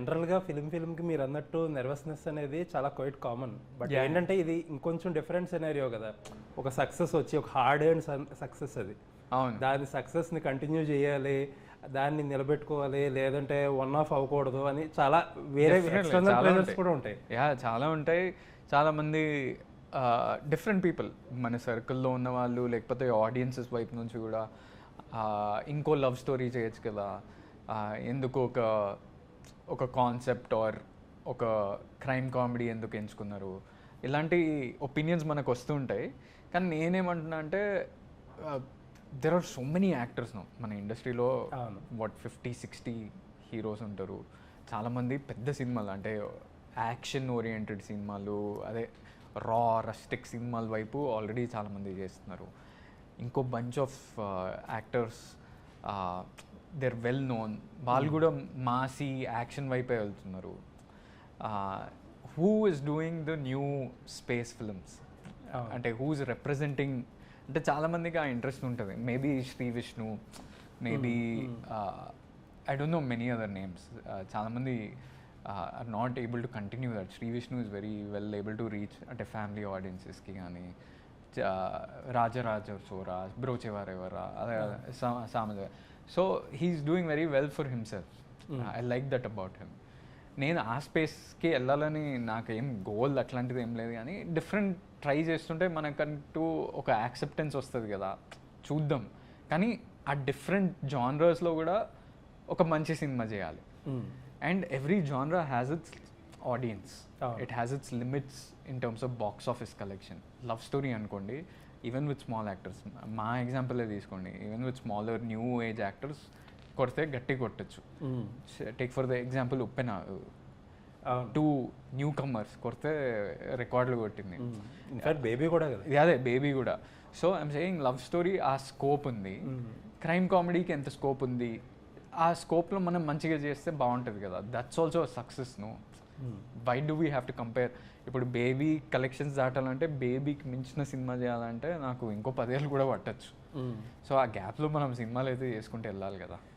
జనరల్గా ఫిల్మ్కి మీరు అన్నట్టు నెర్వస్నెస్ అనేది చాలా క్వైట్ కామన్. బట్ ఏంటంటే ఇది ఇంకొంచెం డిఫరెంట్ సినారియో కదా. ఒక సక్సెస్ వచ్చి ఒక హార్డ్ ఎర్న్ సక్సెస్ అది. అవును. దాని సక్సెస్ని కంటిన్యూ చేయాలి, దాన్ని నిలబెట్టుకోవాలి, లేదంటే వన్ ఆఫ్ అవ్వకూడదు అని చాలా వేరే ఎక్స్టర్నల్ ప్రెషర్స్ కూడా ఉంటాయి. చాలా ఉంటాయి. చాలామంది డిఫరెంట్ పీపుల్ మన సర్కిల్లో ఉన్న వాళ్ళు, లేకపోతే ఆడియన్సెస్ వైపు నుంచి కూడా ఇంకో లవ్ స్టోరీ చేయొచ్చు కదా, ఎందుకు ఒక కాన్సెప్ట్ ఆర్ ఒక క్రైమ్ కామెడీ ఎందుకు ఎంచుకున్నారు, ఇలాంటి ఒపీనియన్స్ మనకు వస్తూ ఉంటాయి. కానీ నేనేమంటున్నా అంటే there are so many actors మన ఇండస్ట్రీలో. 50-60 హీరోస్ ఉంటారు. చాలామంది పెద్ద సినిమాలు అంటే యాక్షన్ ఓరియంటెడ్ సినిమాలు, అదే రస్టిక్ సినిమాల వైపు ఆల్రెడీ చాలామంది చేస్తున్నారు. ఇంకో bunch of actors there well known, వాళ్ళు కూడా మాసీ యాక్షన్ వైపే వెళ్తున్నారు. Who is doing the new space films, అంటే హూ ఇస్ రిప్రజెంటింగ్, అంటే చాలామందికి ఆ ఇంట్రెస్ట్ ఉంటుంది. Maybe Sree Vishnu, maybe I don't know many other names. చాలామంది are not able to continue that. Sree Vishnu is very well able to reach అంటే family ఆడియన్సెస్కి. కానీ రాజరాజ చోరా, బ్రోచేవారెవరా, అదే సామజ. So he's doing very well for himself. I like that about him. నేను ఆ స్పేస్కి వెళ్ళాలని నాకేం గోల్ అట్లాంటిది ఏం లేదు, కానీ డిఫరెంట్ ట్రై చేస్తుంటే మనకంటూ ఒక యాక్సెప్టెన్స్ వస్తుంది కదా, చూద్దాం. కానీ ఆ డిఫరెంట్ జానర్స్లో కూడా ఒక మంచి సినిమా చేయాలి. And every genre has its audience, it has its limits in terms of box office collection. Love story అనుకోండి, ఈవెన్ విత్ స్మాల్ యాక్టర్స్, మా ఎగ్జాంపులే తీసుకోండి, even with smaller new age actors కొడితే గట్టి కొట్టచ్చు. Take for the example Uppena, 2 new comers కొడితే రికార్డులు కొట్టింది. In fact baby కూడా కదా, అదే బేబీ కూడా. So I'm saying love story ఆ స్కోప్ ఉంది, క్రైమ్ కామెడీకి ఎంత స్కోప్ ఉంది, ఆ స్కోప్లో మనం మంచిగా చేస్తే బాగుంటుంది కదా. That's also success. No, why do we have to compare? ఇప్పుడు బేబీ కలెక్షన్స్ దాటాలంటే, బేబీకి మించిన సినిమా చేయాలంటే నాకు ఇంకో 10 ఏళ్ళు కూడా పట్టచ్చు. సో ఆ గ్యాప్లో మనం సినిమాలు అయితే చేసుకుంటూ వెళ్ళాలి కదా.